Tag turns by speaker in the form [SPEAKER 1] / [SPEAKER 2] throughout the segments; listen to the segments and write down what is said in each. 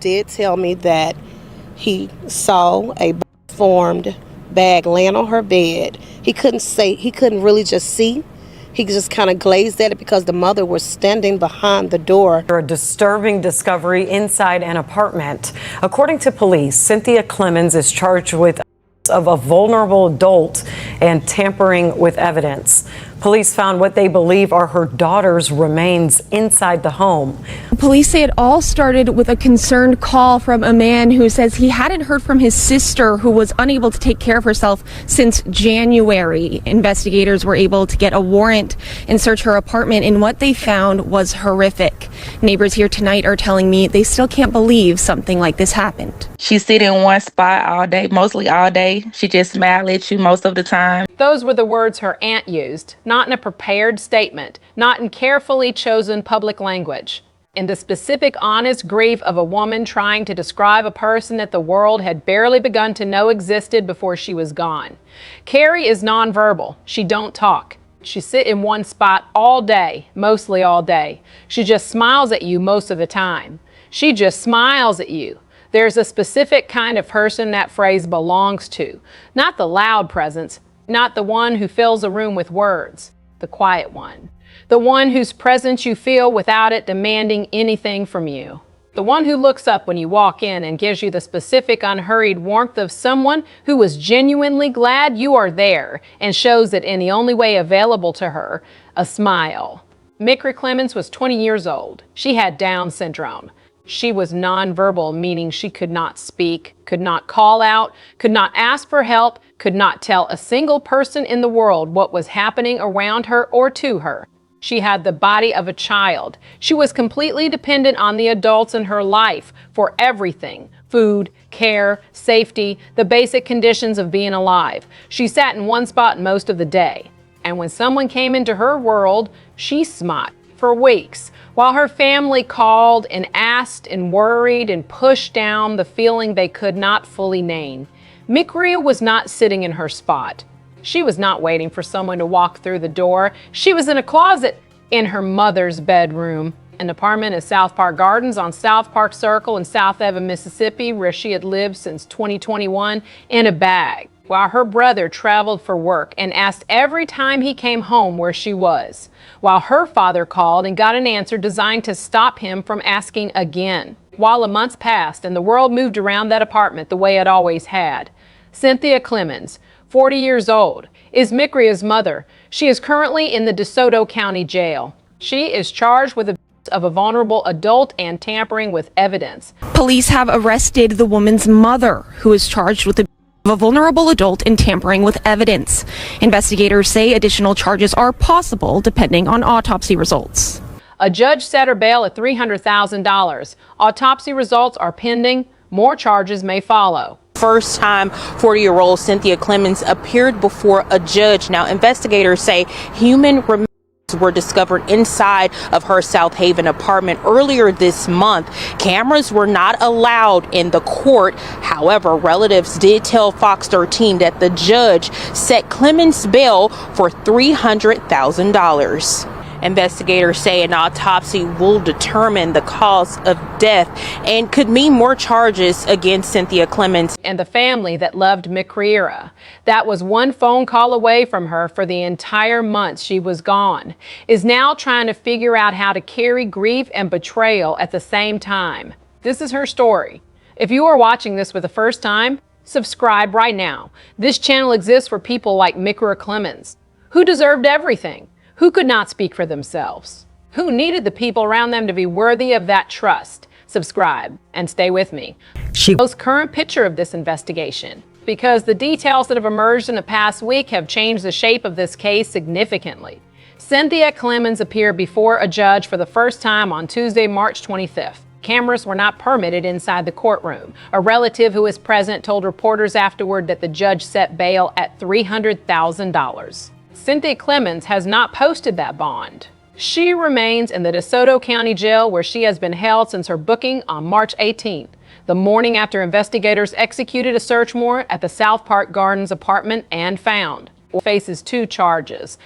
[SPEAKER 1] Did tell me that he saw a formed bag laying on her bed. He couldn't really just see. He just kind of glazed at it because the mother was standing behind the door.
[SPEAKER 2] A disturbing discovery inside an apartment. According to police, Cynthia Clemons is charged with of a vulnerable adult and tampering with evidence. Police found what they believe are her daughter's remains inside the home.
[SPEAKER 3] Police say it all started with a concerned call from a man who says he hadn't heard from his sister, who was unable to take care of herself since January. Investigators were able to get a warrant and search her apartment, and what they found was horrific. Neighbors here tonight are telling me they still can't believe something like this happened.
[SPEAKER 4] She sit in one spot all day, mostly all day. She just smile at you most of the time.
[SPEAKER 5] Those were the words her aunt used, not in a prepared statement, not in carefully chosen public language. In the specific, honest grief of a woman trying to describe a person that the world had barely begun to know existed before she was gone. Carrie is nonverbal. She don't talk. She sit in one spot all day, mostly all day. She just smiles at you most of the time. She just smiles at you. There's a specific kind of person that phrase belongs to, not the loud presence, not the one who fills a room with words, the quiet one, the one whose presence you feel without it demanding anything from you, the one who looks up when you walk in and gives you the specific unhurried warmth of someone who was genuinely glad you are there and shows it in the only way available to her, a smile. Mykryra Clemons was 20 years old. She had Down syndrome. She was nonverbal, meaning she could not speak, could not call out, could not ask for help, could not tell a single person in the world what was happening around her or to her. She had the body of a child. She was completely dependent on the adults in her life for everything: food, care, safety, the basic conditions of being alive. She sat in one spot most of the day. And when someone came into her world, she smiled for weeks, while her family called and asked and worried and pushed down the feeling they could not fully name. Mykryra was not sitting in her spot. She was not waiting for someone to walk through the door. She was in a closet in her mother's bedroom. An apartment at South Park Gardens on South Park Circle in Southaven, Mississippi, where she had lived since 2021, in a bag, while her brother traveled for work and asked every time he came home where she was, while her father called and got an answer designed to stop him from asking again. While the months passed and the world moved around that apartment the way it always had. Cynthia Clemons, 40 years old, is Mykryra's mother. She is currently in the DeSoto County Jail. She is charged with of a vulnerable adult and tampering with evidence.
[SPEAKER 3] Police have arrested the woman's mother, who is charged with a vulnerable adult and tampering with evidence. Investigators say additional charges are possible depending on autopsy results.
[SPEAKER 5] A judge set her bail at $300,000. Autopsy results are pending. More charges may follow.
[SPEAKER 4] First time 40-year-old Cynthia Clemons appeared before a judge. Now, investigators say human remains were discovered inside of her Southaven apartment earlier this month. Cameras were not allowed in the court. However, relatives did tell Fox 13 that the judge set Clemons' bail for $300,000. Investigators say an autopsy will determine the cause of death and could mean more charges against Cynthia Clemons
[SPEAKER 5] and the family that loved Mykryra. That was one phone call away from her for the entire month she was gone, is now trying to figure out how to carry grief and betrayal at the same time. This is her story. If you are watching this for the first time, subscribe right now. This channel exists for people like Mykryra Clemons, who deserved everything, who could not speak for themselves, who needed the people around them to be worthy of that trust. Subscribe and stay with me. The most current picture of this investigation, because the details that have emerged in the past week have changed the shape of this case significantly. Cynthia Clemons appeared before a judge for the first time on Tuesday, March 25th. Cameras were not permitted inside the courtroom. A relative who was present told reporters afterward that the judge set bail at $300,000. Cynthia Clemons has not posted that bond. She remains in the DeSoto County Jail, where she has been held since her booking on March 18th, the morning after investigators executed a search warrant at the South Park Gardens apartment and found. Faces 2 charges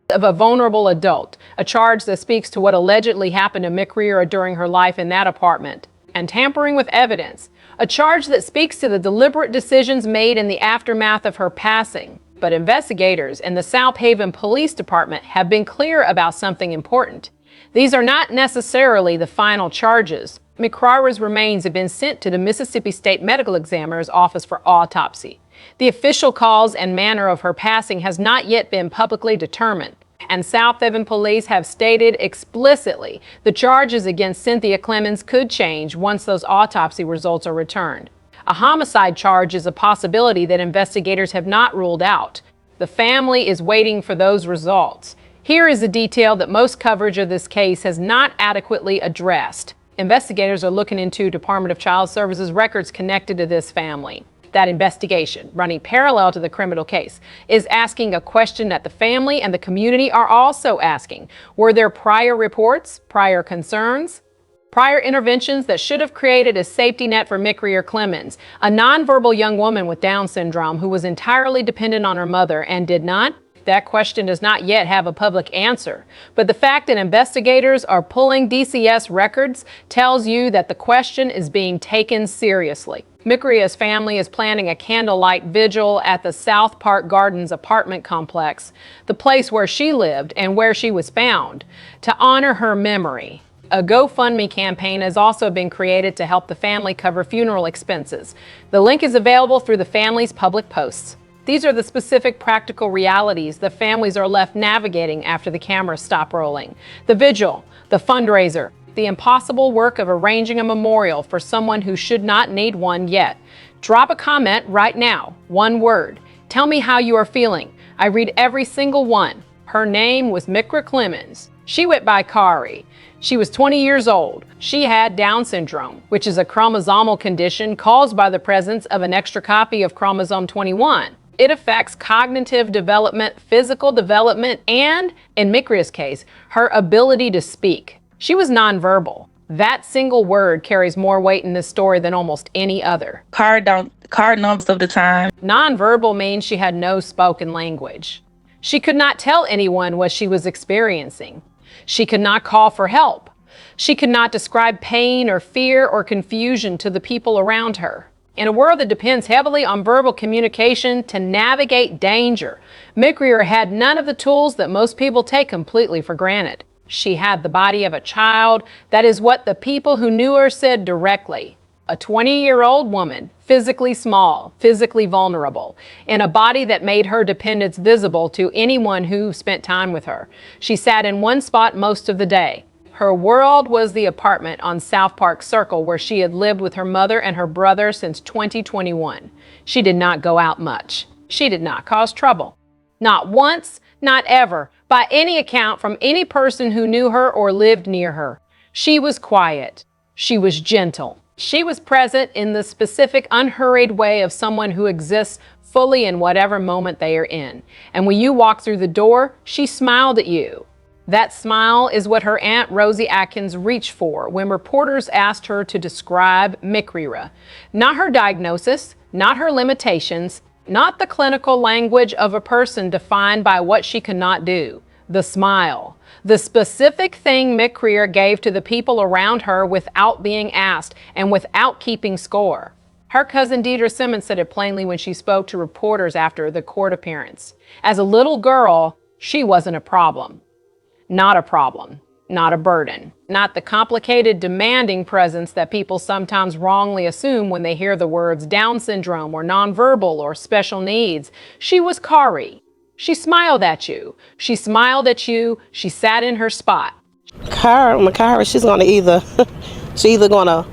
[SPEAKER 5] of a vulnerable adult, a charge that speaks to what allegedly happened to Mykryra during her life in that apartment. and tampering with evidence, a charge that speaks to the deliberate decisions made in the aftermath of her passing. But investigators in the Southaven Police Department have been clear about something important. These are not necessarily the final charges. Mykryra's remains have been sent to the Mississippi State Medical Examiner's office for autopsy. The official cause and manner of her passing has not yet been publicly determined, and Southaven police have stated explicitly the charges against Cynthia Clemons could change once those autopsy results are returned. A homicide charge is a possibility that investigators have not ruled out. The family is waiting for those results. Here is a detail that most coverage of this case has not adequately addressed. Investigators are looking into Department of Child Services records connected to this family. That investigation, running parallel to the criminal case, is asking a question that the family and the community are also asking. Were there prior reports, prior concerns, prior interventions that should have created a safety net for Mykryra Clemons, a nonverbal young woman with Down syndrome who was entirely dependent on her mother and did not? That question does not yet have a public answer, but the fact that investigators are pulling DCS records tells you that the question is being taken seriously. Mykryra's family is planning a candlelight vigil at the South Park Gardens apartment complex, the place where she lived and where she was found, to honor her memory. A GoFundMe campaign has also been created to help the family cover funeral expenses. The link is available through the family's public posts. These are the specific practical realities the families are left navigating after the cameras stop rolling. The vigil, the fundraiser, the impossible work of arranging a memorial for someone who should not need one yet. Drop a comment right now, one word. Tell me how you are feeling. I read every single one. Her name was Mykryra Clemons. She went by Kari. She was 20 years old. She had Down syndrome, which is a chromosomal condition caused by the presence of an extra copy of chromosome 21. It affects cognitive development, physical development, and, in Mykryra's case, her ability to speak. She was nonverbal. That single word carries more weight in this story than almost any other.
[SPEAKER 6] Car numbers of the time.
[SPEAKER 5] Nonverbal means she had no spoken language. She could not tell anyone what she was experiencing. She could not call for help. She could not describe pain or fear or confusion to the people around her. In a world that depends heavily on verbal communication to navigate danger, Mykryra had none of the tools that most people take completely for granted. She had the body of a child. That is what the people who knew her said directly. A 20-year-old woman, physically small, physically vulnerable, in a body that made her dependence visible to anyone who spent time with her. She sat in one spot most of the day. Her world was the apartment on South Park Circle where she had lived with her mother and her brother since 2021. She did not go out much. She did not cause trouble. Not once, not ever, by any account from any person who knew her or lived near her. She was quiet. She was gentle. She was present in the specific, unhurried way of someone who exists fully in whatever moment they are in. And when you walked through the door, she smiled at you. That smile is what her Aunt Rosie Atkins reached for when reporters asked her to describe Mykryra. Not her diagnosis, not her limitations, not the clinical language of a person defined by what she could not do. The smile. The specific thing Mykryra gave to the people around her without being asked and without keeping score. Her cousin Deidre Simmons said it plainly when she spoke to reporters after the court appearance. As a little girl, she wasn't a problem. Not a problem, not a burden, not the complicated, demanding presence that people sometimes wrongly assume when they hear the words Down syndrome or nonverbal or special needs. She was Kari. She smiled at you. She smiled at you. She sat in her spot.
[SPEAKER 1] Mykryra, she's gonna she's either gonna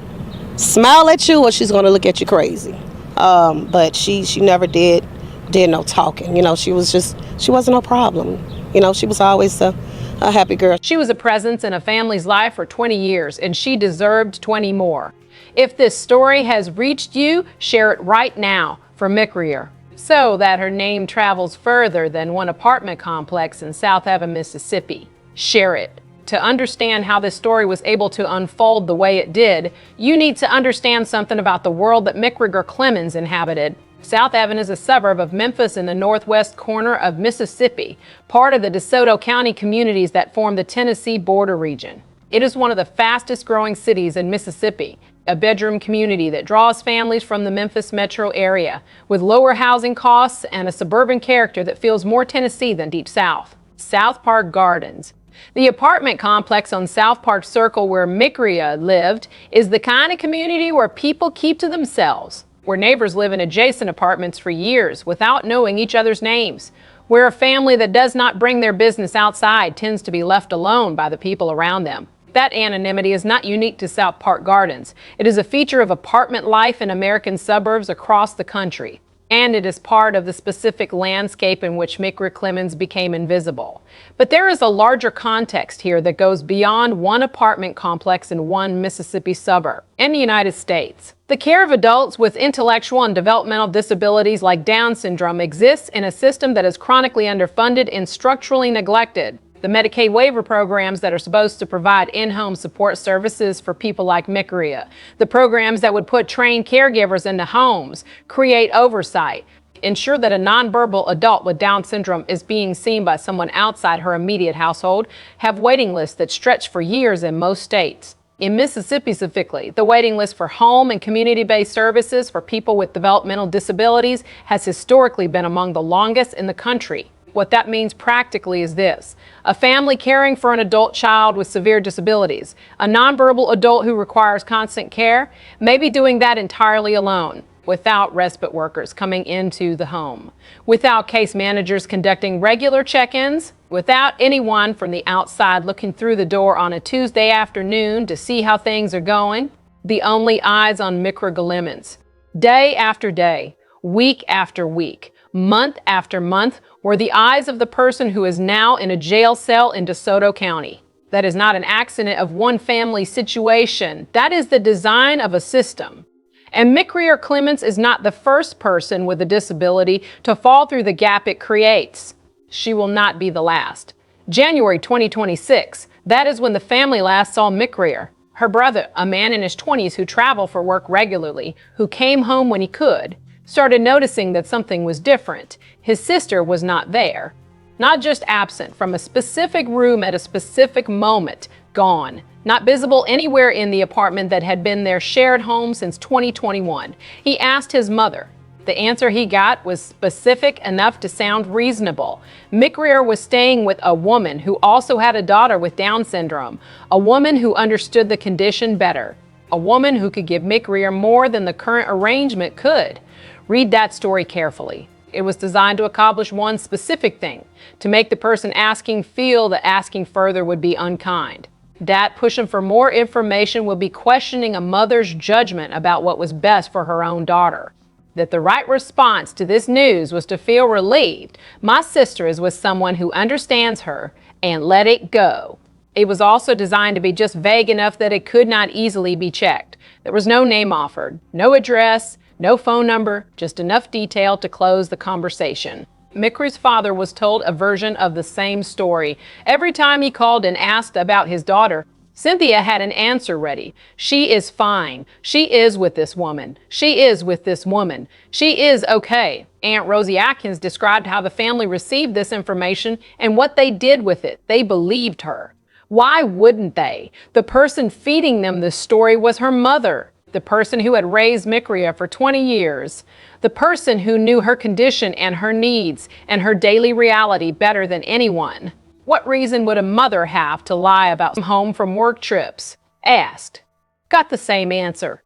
[SPEAKER 1] smile at you or she's gonna look at you crazy. But she never did no talking. You know, she wasn't no problem. You know, she was always a happy girl.
[SPEAKER 5] She was a presence in a family's life for 20 years, and she deserved 20 more. If this story has reached you, share it right now for Mykryra, so that her name travels further than one apartment complex in Southaven, Mississippi. Share it. To understand how this story was able to unfold the way it did, you need to understand something about the world that Mykryra Clemons inhabited. Southaven is a suburb of Memphis in the northwest corner of Mississippi, part of the DeSoto County communities that form the Tennessee border region. It is one of the fastest growing cities in Mississippi. a bedroom community that draws families from the Memphis metro area with lower housing costs and a suburban character that feels more Tennessee than Deep South. South Park Gardens. The apartment complex on South Park Circle where Mykryra lived is the kind of community where people keep to themselves, where neighbors live in adjacent apartments for years without knowing each other's names, where a family that does not bring their business outside tends to be left alone by the people around them. That anonymity is not unique to South Park Gardens. It is a feature of apartment life in American suburbs across the country. And it is part of the specific landscape in which Mykryra Clemons became invisible. But there is a larger context here that goes beyond one apartment complex in one Mississippi suburb. In the United States, the care of adults with intellectual and developmental disabilities like Down syndrome exists in a system that is chronically underfunded and structurally neglected. The Medicaid waiver programs that are supposed to provide in-home support services for people like Mykryra, the programs that would put trained caregivers into homes, create oversight, ensure that a nonverbal adult with Down syndrome is being seen by someone outside her immediate household, have waiting lists that stretch for years in most states. In Mississippi specifically, the waiting list for home and community-based services for people with developmental disabilities has historically been among the longest in the country. What that means practically is this: a family caring for an adult child with severe disabilities, a nonverbal adult who requires constant care, may be doing that entirely alone, without respite workers coming into the home, without case managers conducting regular check-ins, without anyone from the outside looking through the door on a Tuesday afternoon to see how things are going. The only eyes on Mykryra Clemons, day after day, week after week, month after month, were the eyes of the person who is now in a jail cell in DeSoto County. That is not an accident of one family situation. That is the design of a system. And Mykryra Clemons is not the first person with a disability to fall through the gap it creates. She will not be the last. January 2026, that is when the family last saw Mykryra. Her brother, a man in his 20s who traveled for work regularly, who came home when he could, started noticing that something was different. His sister was not there. Not just absent from a specific room at a specific moment, gone. Not visible anywhere in the apartment that had been their shared home since 2021. He asked his mother. The answer he got was specific enough to sound reasonable. Mykryra was staying with a woman who also had a daughter with Down syndrome, a woman who understood the condition better, a woman who could give Mykryra more than the current arrangement could. Read that story carefully. It was designed to accomplish one specific thing: to make the person asking feel that asking further would be unkind. That pushing for more information would be questioning a mother's judgment about what was best for her own daughter. That the right response to this news was to feel relieved. My sister is with someone who understands her, and let it go. It was also designed to be just vague enough that it could not easily be checked. There was no name offered, no address, no phone number, just enough detail to close the conversation. Mykryra's father was told a version of the same story. Every time he called and asked about his daughter, Cynthia had an answer ready. She is fine. She is with this woman. She is with this woman. She is okay. Aunt Rosie Atkins described how the family received this information and what they did with it. They believed her. Why wouldn't they? The person feeding them this story was her mother. The person who had raised Mykryra for 20 years, the person who knew her condition and her needs and her daily reality better than anyone. What reason would a mother have to lie about home from work trips? Asked. Got the same answer.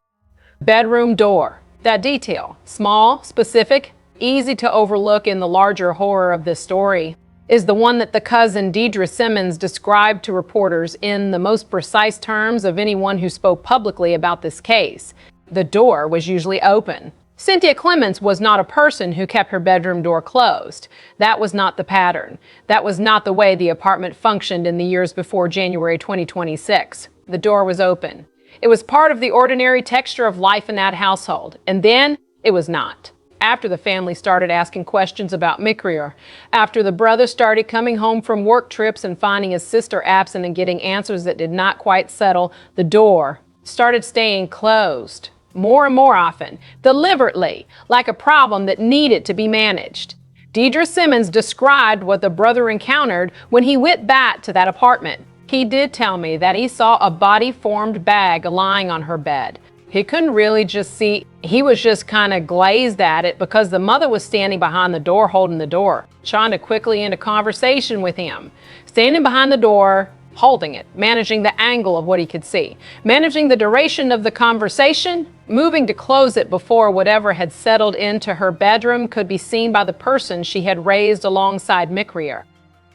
[SPEAKER 5] Bedroom door. That detail, small, specific, easy to overlook in the larger horror of this story, is the one that the cousin Cynthia Clemons described to reporters in the most precise terms of anyone who spoke publicly about this case. The door was usually open. Cynthia Clemons was not a person who kept her bedroom door closed. That was not the pattern. That was not the way the apartment functioned in the years before January 2026. The door was open. It was part of the ordinary texture of life in that household, and then it was not. After the family started asking questions about Mykryra, after the brother started coming home from work trips and finding his sister absent and getting answers that did not quite settle, the door started staying closed more and more often, deliberately, like a problem that needed to be managed. Cynthia Clemons described what the brother encountered when he went back to that apartment. He did tell me that he saw a body-formed bag lying on her bed. He couldn't really just see. He was just kind of glazed at it because the mother was standing behind the door holding the door, trying to quickly end a conversation with him. Standing behind the door, holding it, managing the angle of what he could see, managing the duration of the conversation, moving to close it before whatever had settled into her bedroom could be seen by the person she had raised alongside Mykryra.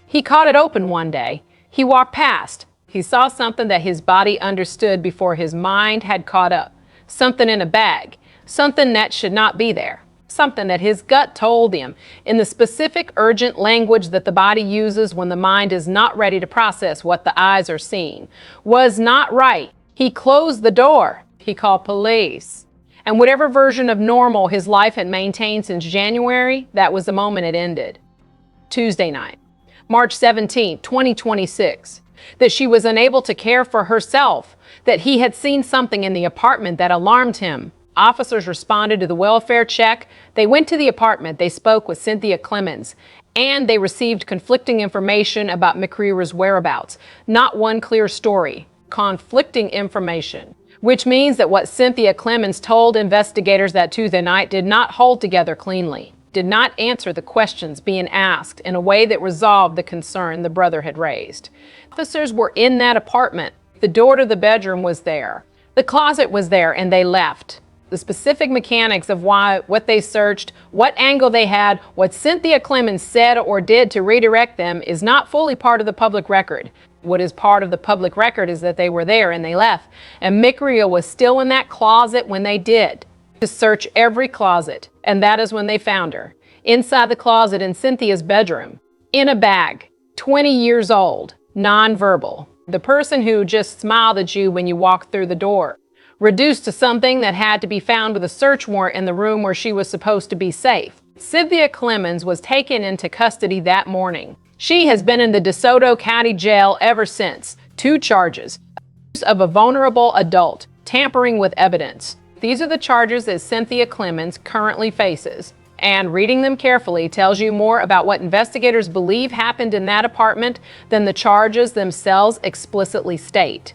[SPEAKER 5] He caught it open one day. He walked past. He saw something that his body understood before his mind had caught up. Something in a bag, something that should not be there, something that his gut told him in the specific urgent language that the body uses when the mind is not ready to process what the eyes are seeing, was not right. He closed the door. He called police. And whatever version of normal his life had maintained since January, that was the moment it ended. Tuesday night, March 17, 2026. That she was unable to care for herself, that he had seen something in the apartment that alarmed him. Officers responded to the welfare check. They went to the apartment. They spoke with Cynthia Clemons, and they received conflicting information about Mykryra's whereabouts. Not one clear story, conflicting information, which means that what Cynthia Clemons told investigators that Tuesday night did not hold together cleanly, did not answer the questions being asked in a way that resolved the concern the brother had raised. Officers were in that apartment. The door to the bedroom was there. The closet was there, and they left. The specific mechanics of what they searched, what angle they had, what Cynthia Clemons said or did to redirect them is not fully part of the public record. What is part of the public record is that they were there and they left. And Mykryra was still in that closet when they did. To search every closet, and that is when they found her. Inside the closet in Cynthia's bedroom, in a bag, 20 years old, nonverbal. The person who just smiled at you when you walked through the door. Reduced to something that had to be found with a search warrant in the room where she was supposed to be safe. Cynthia Clemons was taken into custody that morning. She has been in the DeSoto County Jail ever since. 2 charges. Abuse of a vulnerable adult, tampering with evidence. These are the charges that Cynthia Clemons currently faces. And reading them carefully tells you more about what investigators believe happened in that apartment than the charges themselves explicitly state.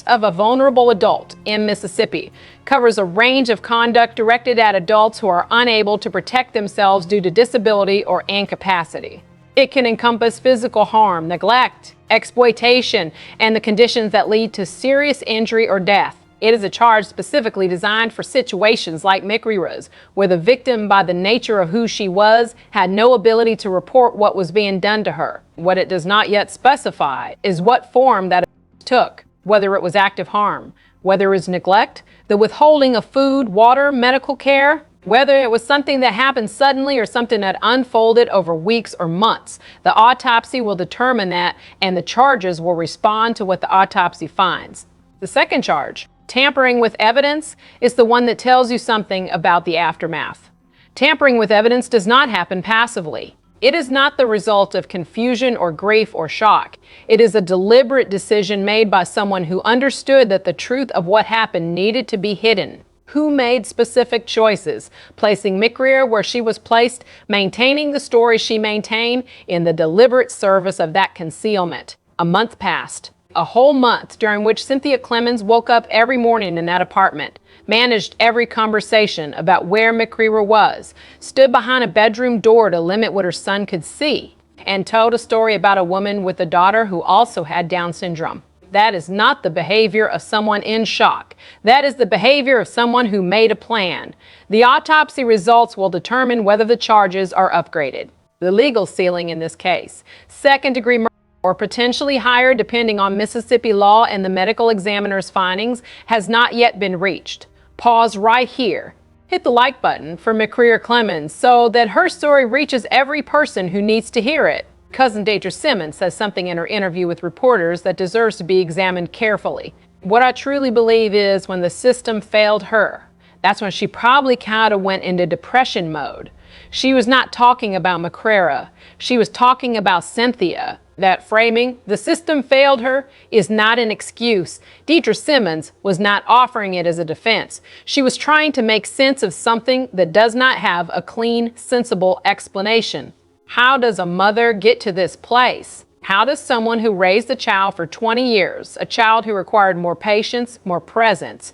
[SPEAKER 5] Of a vulnerable adult in Mississippi covers a range of conduct directed at adults who are unable to protect themselves due to disability or incapacity. It can encompass physical harm, neglect, exploitation, and the conditions that lead to serious injury or death. It is a charge specifically designed for situations like Mykryra's, where the victim, by the nature of who she was, had no ability to report what was being done to her. What it does not yet specify is what form that took, whether it was active harm, whether it was neglect, the withholding of food, water, medical care, whether it was something that happened suddenly or something that unfolded over weeks or months. The autopsy will determine that, and the charges will respond to what the autopsy finds. The second charge, tampering with evidence, is the one that tells you something about the aftermath. Tampering with evidence does not happen passively. It is not the result of confusion or grief or shock. It is a deliberate decision made by someone who understood that the truth of what happened needed to be hidden. Who made specific choices, placing Mykryra where she was placed, maintaining the story she maintained in the deliberate service of that concealment. A month passed. A whole month during which Cynthia Clemons woke up every morning in that apartment, managed every conversation about where Mykryra was, stood behind a bedroom door to limit what her son could see, and told a story about a woman with a daughter who also had Down syndrome. That is not the behavior of someone in shock. That is the behavior of someone who made a plan. The autopsy results will determine whether the charges are upgraded. The legal ceiling in this case, second-degree murder, or potentially higher depending on Mississippi law and the medical examiner's findings, has not yet been reached. Pause right here. Hit the like button for Mykryra Clemons so that her story reaches every person who needs to hear it. Cousin Deidre Simmons says something in her interview with reporters that deserves to be examined carefully. What I truly believe is when the system failed her, that's when she probably kind of went into depression mode. She was not talking about Mykryra. She was talking about Cynthia. That framing, the system failed her, is not an excuse. Deidre Simmons was not offering it as a defense. She was trying to make sense of something that does not have a clean, sensible explanation. How does a mother get to this place? How does someone who raised a child for 20 years, a child who required more patience, more presence,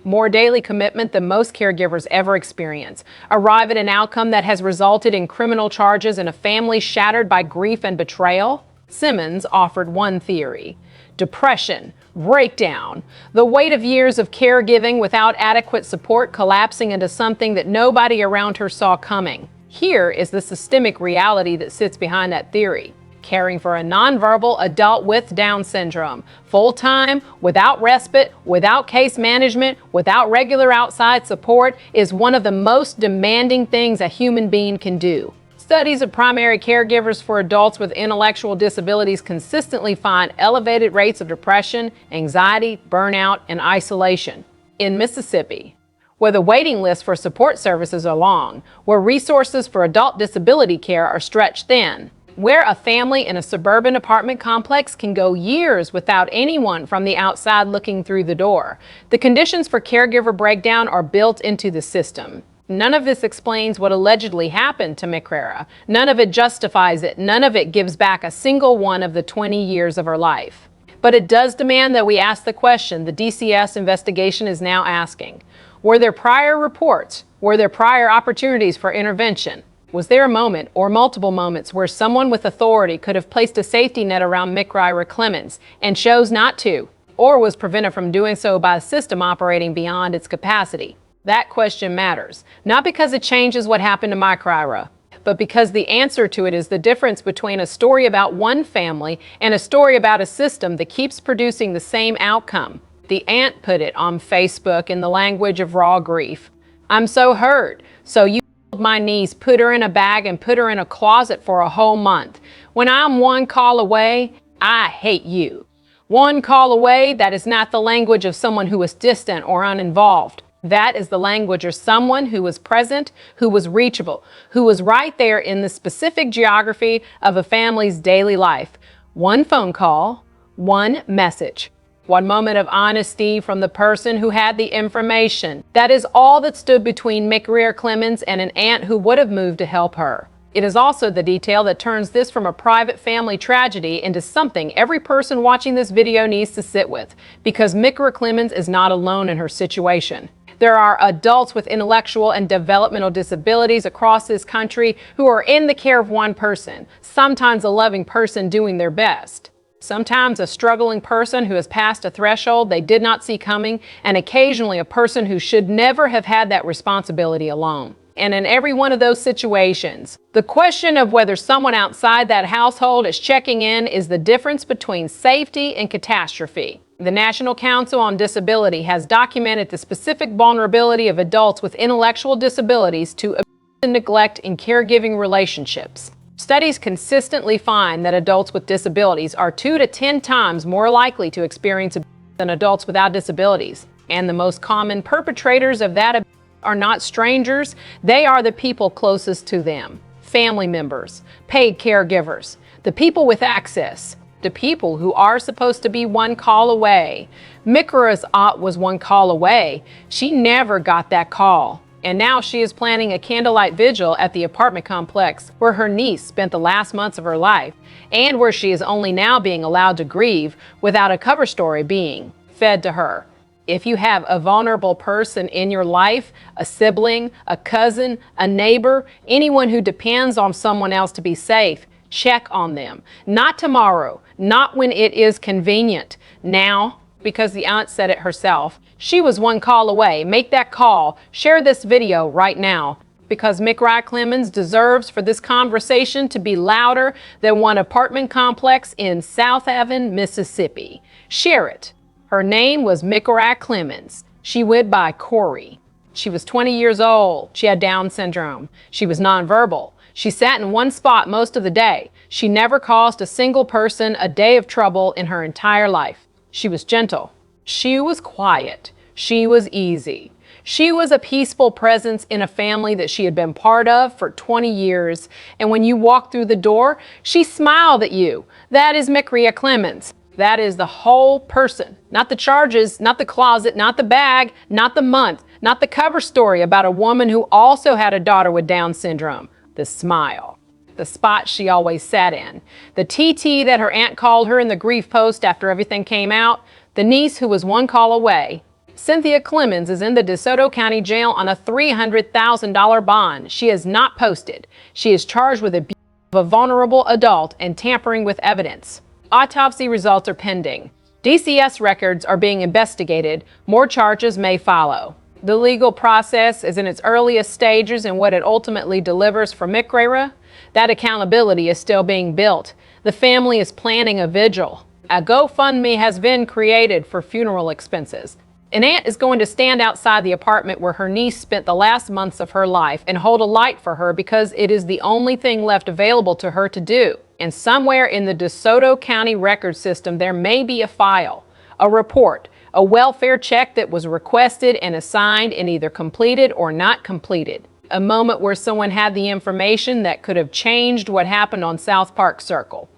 [SPEAKER 5] more daily commitment than most caregivers ever experience, arrive at an outcome that has resulted in criminal charges and a family shattered by grief and betrayal? Clemons offered one theory: depression, breakdown, the weight of years of caregiving without adequate support collapsing into something that nobody around her saw coming. Here is the systemic reality that sits behind that theory. Caring for a nonverbal adult with Down syndrome, full-time, without respite, without case management, without regular outside support, is one of the most demanding things a human being can do. Studies of primary caregivers for adults with intellectual disabilities consistently find elevated rates of depression, anxiety, burnout, and isolation. In Mississippi, where the waiting lists for support services are long, where resources for adult disability care are stretched thin, where a family in a suburban apartment complex can go years without anyone from the outside looking through the door, the conditions for caregiver breakdown are built into the system. None of this explains what allegedly happened to Mykryra. None of it justifies it. None of it gives back a single one of the 20 years of her life. But it does demand that we ask the question the DCS investigation is now asking. Were there prior reports? Were there prior opportunities for intervention? Was there a moment or multiple moments where someone with authority could have placed a safety net around Mykryra Clemons and chose not to, or was prevented from doing so by a system operating beyond its capacity? That question matters, not because it changes what happened to Mykryra, but because the answer to it is the difference between a story about one family and a story about a system that keeps producing the same outcome. The aunt put it on Facebook in the language of raw grief. "I'm so hurt, so you my niece, put her in a bag and put her in a closet for a whole month. When I'm one call away, I hate you." One call away, that is not the language of someone who is distant or uninvolved. That is the language of someone who was present, who was reachable, who was right there in the specific geography of a family's daily life. One phone call, one message. One moment of honesty from the person who had the information. That is all that stood between Mykryra Clemons and an aunt who would have moved to help her. It is also the detail that turns this from a private family tragedy into something every person watching this video needs to sit with, because Mykryra Clemons is not alone in her situation. There are adults with intellectual and developmental disabilities across this country who are in the care of one person, sometimes a loving person doing their best. Sometimes a struggling person who has passed a threshold they did not see coming, and occasionally a person who should never have had that responsibility alone. And in every one of those situations, the question of whether someone outside that household is checking in is the difference between safety and catastrophe. The National Council on Disability has documented the specific vulnerability of adults with intellectual disabilities to abuse and neglect in caregiving relationships. Studies consistently find that adults with disabilities are 2 to 10 times more likely to experience abuse than adults without disabilities. And the most common perpetrators of that abuse are not strangers, they are the people closest to them. Family members, paid caregivers, the people with access, the people who are supposed to be one call away. Mykryra's aunt was one call away. She never got that call. And now she is planning a candlelight vigil at the apartment complex where her niece spent the last months of her life, and where she is only now being allowed to grieve without a cover story being fed to her. If you have a vulnerable person in your life, a sibling, a cousin, a neighbor, anyone who depends on someone else to be safe, check on them. Not tomorrow, not when it is convenient. Now, because the aunt said it herself. She was one call away. Make that call. Share this video right now, because Mykryra Clemons deserves for this conversation to be louder than one apartment complex in Southaven, Mississippi. Share it. Her name was Mykryra Clemons. She went by Corey. She was 20 years old. She had Down syndrome. She was nonverbal. She sat in one spot most of the day. She never caused a single person a day of trouble in her entire life. She was gentle. She was quiet. She was easy. She was a peaceful presence in a family that she had been part of for 20 years. And when you walked through the door, she smiled at you. That is Mykryra Clemons. That is the whole person. Not the charges, not the closet, not the bag, not the month, not the cover story about a woman who also had a daughter with Down syndrome. The smile. The spot she always sat in. The TT that her aunt called her in the grief post after everything came out. The niece who was one call away. Cynthia Clemons is in the DeSoto County Jail on a $300,000 bond. She is not posted. She is charged with abuse of a vulnerable adult and tampering with evidence. Autopsy results are pending. DCS records are being investigated. More charges may follow. The legal process is in its earliest stages, and what it ultimately delivers for Mykryra, that accountability is still being built. The family is planning a vigil. A GoFundMe has been created for funeral expenses. An aunt is going to stand outside the apartment where her niece spent the last months of her life and hold a light for her because it is the only thing left available to her to do. And somewhere in the DeSoto County record system, there may be a file, a report, a welfare check that was requested and assigned and either completed or not completed. A moment where someone had the information that could have changed what happened on South Park Circle.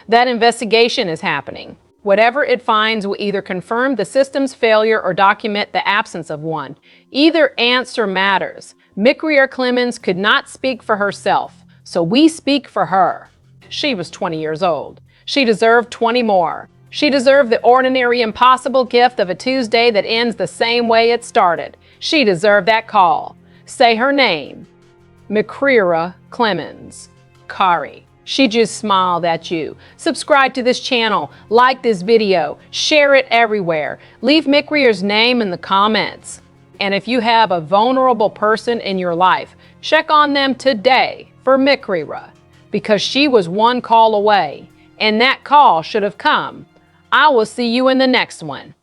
[SPEAKER 5] That investigation is happening. Whatever it finds will either confirm the system's failure or document the absence of one. Either answer matters. Mykryra Clemons could not speak for herself, so we speak for her. She was 20 years old. She deserved 20 more. She deserved the ordinary, impossible gift of a Tuesday that ends the same way it started. She deserved that call. Say her name. Mykryra Clemons. Kari. She just smiled at you. Subscribe to this channel, like this video, share it everywhere. Leave Mykryra's name in the comments. And if you have a vulnerable person in your life, check on them today for Mykryra, because she was one call away, and that call should have come. I will see you in the next one.